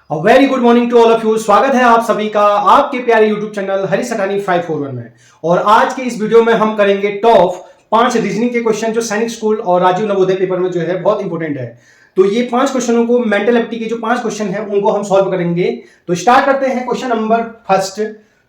Very good morning to all of you. स्वागत है आप सभी का आपके प्यारे यूट्यूब चैनल हरी सटानी 541 में। और आज के इस वीडियो में हम करेंगे टॉप 5 रीजनिंग के क्वेश्चन जो सैनिक स्कूल और राजीव नवोदय पेपर में जो है बहुत इंपॉर्टेंट है। तो ये 5 क्वेश्चनों को मेंटल एबिलिटी के जो 5 क्वेश्चन हैं उनको हम सॉल्व करेंगे। तो स्टार्ट करते हैं क्वेश्चन नंबर फर्स्ट।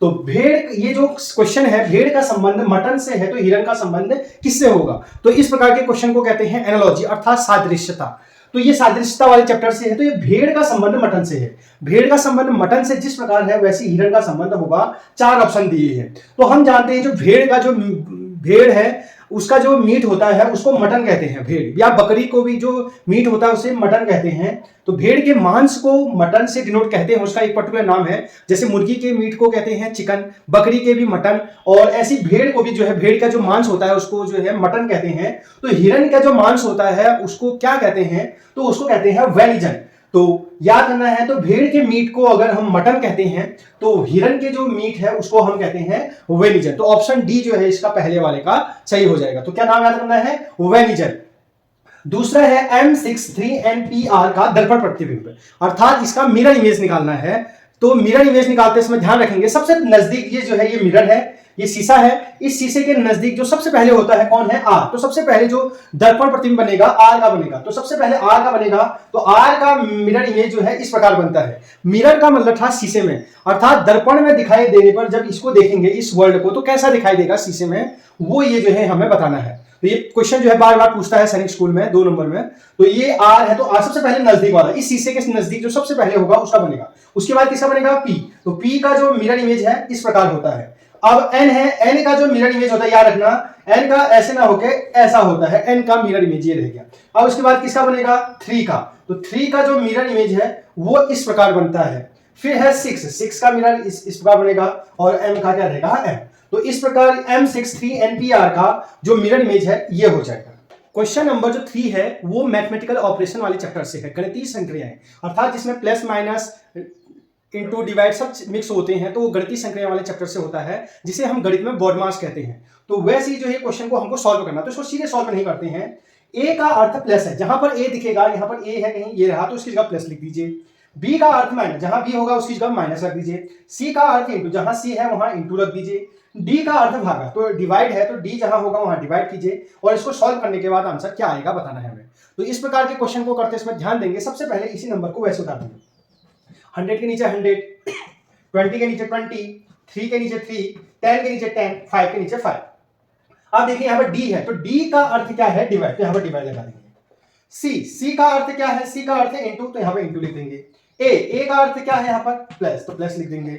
तो भेड़, ये जो क्वेश्चन है भेड़ का संबंध मटन से है तो हिरण का संबंध किससे होगा। तो इस प्रकार के क्वेश्चन को कहते हैं एनालॉजी अर्थात सादृश्यता। तो ये सादृश्यता वाले चैप्टर से है। तो ये भेड़ का संबंध मटन से है। भेड़ का संबंध मटन से जिस प्रकार है वैसे हिरण का संबंध होगा। 4 ऑप्शन दिए हैं। तो हम जानते हैं जो भेड़ है उसका जो मीट होता है उसको मटन कहते हैं। भेड़ या बकरी को भी जो मीट होता है उसे मटन कहते हैं। तो भेड़ के मांस को मटन से डिनोट कहते हैं, उसका एक पर्टिकुलर नाम है। जैसे मुर्गी के मीट को कहते हैं चिकन, बकरी के भी मटन, और ऐसी भेड़ को भी जो है भेड़ का जो मांस होता है उसको जो है मटन कहते हैं। तो हिरण का जो मांस होता है उसको क्या कहते हैं, तो उसको कहते हैं वेनिजन। तो याद करना है, तो भेड़ के मीट को अगर हम मटन कहते हैं तो हिरण के जो मीट है उसको हम कहते हैं वेनिजन। तो ऑप्शन डी जो है इसका पहले वाले का सही हो जाएगा। तो क्या नाम याद करना है, वेनिजन। दूसरा है M63NPR का दर्पण प्रतिबिंब, अर्थात इसका मिरर इमेज निकालना है। तो मिरर इमेज निकालते समय ध्यान रखेंगे सबसे नजदीक ये जो है ये मिरर है, ये शीशा है। इस शीशे के नजदीक जो सबसे पहले होता है कौन है, आर। तो सबसे पहले जो दर्पण प्रतिबिंब बनेगा आर का बनेगा। तो सबसे पहले आर का बनेगा। तो आर का मिरर इमेज जो है इस प्रकार बनता है। मिरर का मतलब था शीशे में, अर्थात दर्पण में दिखाई देने पर जब इसको देखेंगे इस वर्ल्ड को तो कैसा दिखाई देगा शीशे में, वो ये जो है हमें बताना है। तो ये क्वेश्चन जो है बार बार पूछता है सैनिक स्कूल में 2 नंबर में। तो ये आर है, तो आर सबसे पहले नजदीक वाला, इस शीशे के नजदीक जो सबसे पहले होगा उसका बनेगा। उसके बाद किसका बनेगा, पी। तो पी का जो मिरर इमेज है इस प्रकार होता है। अब एन है, एन का जो मिरर इमेज होता है याद रखना, एन का ऐसे ना होके ऐसा होता है, एन का मिरर इमेज ये रह गया। अब उसके बाद किसका बनेगा, 3 का। तो 3 का जो मिरर इमेज है वो इस प्रकार बनता है। फिर है 6 का मिरर इस प्रकार बनेगा, और एम का क्या रहेगा, एम। तो इस प्रकार M63NPR का जो मिरर इमेज है ये हो जाएगा। क्वेश्चन नंबर जो 3 है वो मैथमेटिकल ऑपरेशन वाले चैप्टर से है, गणितीय संक्रियाएं, अर्थात जिसमें प्लस माइनस इंटू डिवाइड सब मिक्स होते हैं। तो वो गणितीय संक्रिया वाले चैप्टर से होता है, जिसे हम गणित में बॉडमास कहते हैं। तो वैसे ही जो है क्वेश्चन को हमको सॉल्व करना, तो इसको सीधे सॉल्व नहीं करते हैं। ए का अर्थ प्लस है, जहां पर ए दिखेगा, यहां पर ए है कहीं ये रहा तो उसकी जगह प्लस लिख दीजिए। बी का अर्थ माइनस, जहां बी होगा उसकी जगह माइनस रख दीजिए। सी का अर्थ इंटू, जहां सी है वहां इंटू रख दीजिए। डी का अर्थ भागा, तो डिवाइड है तो डी जहां होगा वहां डिवाइड कीजिए, और इसको सॉल्व करने के बाद आंसर क्या आएगा बताना है हमें। तो इस प्रकार के क्वेश्चन को करते समय ध्यान देंगे, सबसे पहले इसी नंबर को वैसे उतार देंगे। 100 के नीचे 100, 20 के नीचे 20, 3 के नीचे 3, 10 के नीचे 10, 5 के नीचे 5। अब देखिए यहाँ पर डी है, तो डी का अर्थ क्या है, डिवाइड। तो यहाँ पर डिवाइड लगा देंगे। सी का अर्थ क्या है, सी का अर्थ है इंटू, तो यहाँ पर इंटू लिख देंगे। ए का अर्थ क्या है यहाँ पर, प्लस, तो प्लस लिख देंगे।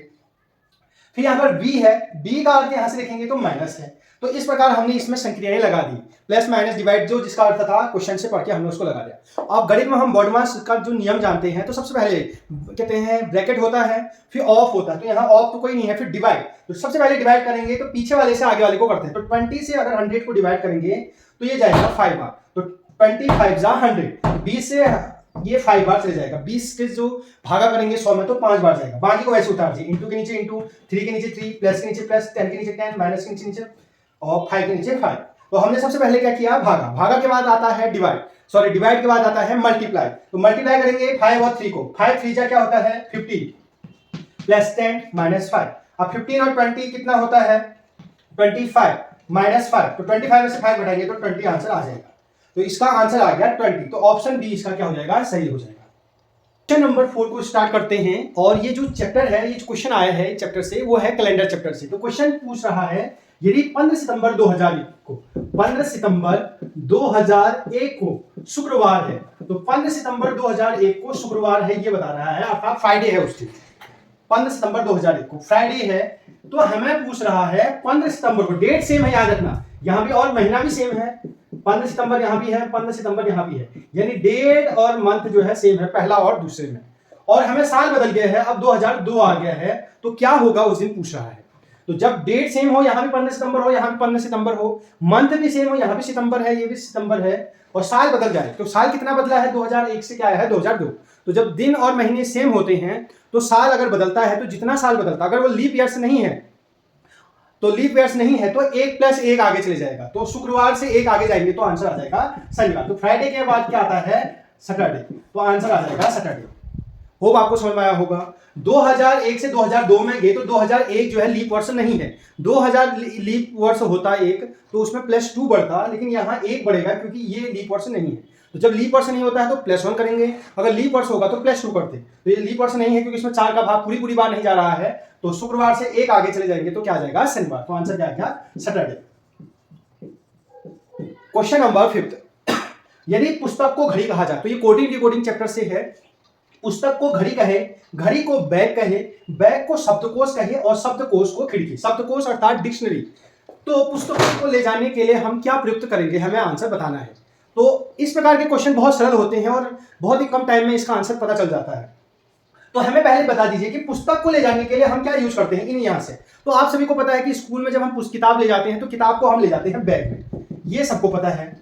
फिर यहाँ पर बी है, बी का अर्थ यहां से लिखेंगे तो माइनस है। तो इस प्रकार हमने इसमें संक्रियाएं लगा दी, प्लस माइनस डिवाइड, जो जिसका अर्थ था क्वेश्चन से पढ़ के हमने उसको लगा दिया। अब गणित में हम बॉडमास का जो नियम जानते हैं, तो सबसे पहले कहते हैं ब्रैकेट होता है, फिर ऑफ होता है। तो यहाँ ऑफ तो कोई नहीं है, फिर डिवाइड। तो सबसे पहले डिवाइड करेंगे तो पीछे वाले से आगे वाले को करते हैं। तो 20 से अगर 100 को डिवाइड करेंगे तो ये जाएगा 5 बार। तो 25 जा 100, 20 से ये 5 बार चले जाएगा। 20 के जो भागा करेंगे 100 में तो 5 बार जाएगा। बाकी को वैसे उतार दीजिए, इंटू के नीचे इंटू, 3 के नीचे 3, प्लस के नीचे प्लस, 10 के नीचे 10, माइनस के नीचे और 5 के नीचे 5। तो हमने सबसे पहले क्या किया, भागा। भागा के बाद आता है डिवाइड, सॉरी डिवाइड के बाद आता है मल्टीप्लाई। तो मल्टीप्लाई करेंगे 5 और 3 को, 5 3 जा क्या होता है 15, प्लस 10 माइनस 5। अब 15 और 20 कितना होता है 25 माइनस 5। तो 25 में से 5 घटाएंगे तो 20 आंसर आ जाएगा। तो इसका आंसर आ गया 20। तो ऑप्शन बी इसका क्या हो जाएगा, सही हो जाएगा। क्वेश्चन नंबर 4 को स्टार्ट करते हैं। और ये जो चैप्टर है, ये जो क्वेश्चन आया है चैप्टर से, वो है कैलेंडर चैप्टर से। तो क्वेश्चन पूछ रहा है, यदि 15 सितंबर 2001 को, 15 सितंबर 2001 को शुक्रवार है, तो 15 सितंबर 2001 को शुक्रवार है ये बता रहा है, अर्थात फ्राइडे है उस दिन। 15 सितंबर 2001 को फ्राइडे है। तो हमें पूछ रहा है 15 सितंबर को, डेट सेम है याद रखना, यहां भी और महीना भी सेम है। 15 सितंबर यहां भी है, 15 सितंबर यहां भी है, यानी डेट और मंथ जो है सेम है पहला और दूसरे में। और हमें साल बदल गया है, अब 2002 आ गया है, तो क्या होगा उस दिन पूछ रहा है। तो जब डेट सेम हो, यहां भी 15 सितंबर हो, यहां भी 15 सितंबर हो, मंथ भी सेम हो, यहां भी सितंबर है, ये भी सितंबर है, और साल बदल जाए, तो साल कितना बदला है 2001 से क्या आया है 2002। तो जब दिन और महीने सेम होते हैं तो साल अगर बदलता है तो जितना साल बदलता, अगर वो लीप ईयर्स नहीं है तो लीप ईयर्स नहीं है तो 1 + 1 आगे चले जाएगा। तो शुक्रवार से 1 आगे जाएंगे तो आंसर आ जाएगा शनिवार। तो फ्राइडे के बाद क्या आता है, सैटरडे। तो आंसर आ जाएगा सैटरडे। होप आपको समझ में आया होगा। 2001 से 2002 में गए तो 2001 जो है लीप वर्ष नहीं है, 2000 लीप वर्ष होता एक तो उसमें +2 बढ़ता, लेकिन यहाँ 1 बढ़ेगा क्योंकि ये लीप वर्ष नहीं है। तो जब लीप वर्ष नहीं होता है तो +1 करेंगे, अगर लीप वर्ष होगा तो +2 करते। तो ये लीप वर्ष नहीं है क्योंकि इसमें 4 का भाग पूरी बार नहीं जा रहा है, तो शुक्रवार से 1 आगे चले जाएंगे तो क्या आ जाएगा, शनिवार। तो आंसर क्या आ गया, सैटरडे। क्वेश्चन नंबर 5, यदि पुस्तक को घड़ी कहा जाए, तो ये कोडिंग डिकोडिंग चैप्टर से है। पुस्तक को घड़ी कहे, घड़ी को बैग कहे, बैग को शब्दकोश कहे और शब्दकोश को खिड़की। शब्दकोश अर्थात डिक्शनरी। तो पुस्तकों को ले जाने के लिए हम क्या प्रयुक्त करेंगे, हमें आंसर बताना है। तो इस प्रकार के क्वेश्चन बहुत सरल होते हैं और बहुत ही कम टाइम में इसका आंसर पता चल जाता है। तो हमें पहले बता दीजिए कि पुस्तक को ले जाने के लिए हम क्या यूज करते हैं इन यहां से। तो आप सभी को पता है कि स्कूल में जब हम किताब ले जाते हैं तो किताब को हम ले जाते हैं बैग में, ये सबको पता है।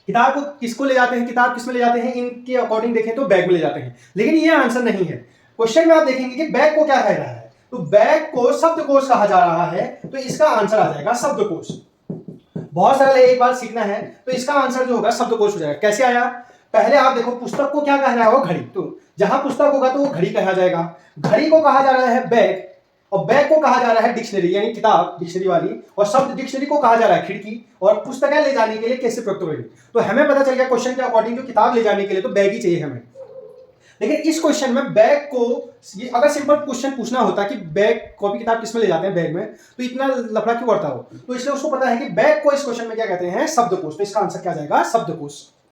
किताब को किसको ले जाते हैं, किताब किस में ले जाते हैं, इनके अकॉर्डिंग देखें तो बैग में ले जाते हैं, लेकिन ये आंसर नहीं है। क्वेश्चन में आप देखेंगे कि बैग को क्या कह रहा है, तो बैग को शब्दकोश कहा जा रहा है, तो इसका आंसर आ जाएगा शब्दकोश। बहुत सरल है, एक बार सीखना है। तो इसका आंसर जो होगा शब्दकोश हो जाएगा। कैसे आया, पहले आप देखो पुस्तक को क्या कह रहा है, घड़ी। तो जहां पुस्तक होगा तो वो घड़ी कहा जाएगा, घड़ी को कहा जा रहा है बैग, और बैग को कहा जा रहा है डिक्शनरी यानी किताब डिक्शनरी वाली, और शब्द डिक्शनरी को कहा जा रहा है खिड़की, और पुस्तकें ले जाने के लिए कैसे प्रयुक्त होगी। तो हमें पता चल गया क्वेश्चन के अकॉर्डिंग जो किताब ले जाने के लिए तो बैग ही चाहिए हमें। लेकिन इस क्वेश्चन में बैग को, अगर सिंपल क्वेश्चन पूछना होता कि बैग कॉपी किताब किसमें ले जाते हैं बैग में, तो इतना लफड़ा क्यों करता हो। तो इसलिए उसको पता है कि बैग को इस क्वेश्चन में क्या कहते हैं, शब्दकोश। तो इसका आंसर क्या जाएगा, शब्दकोश।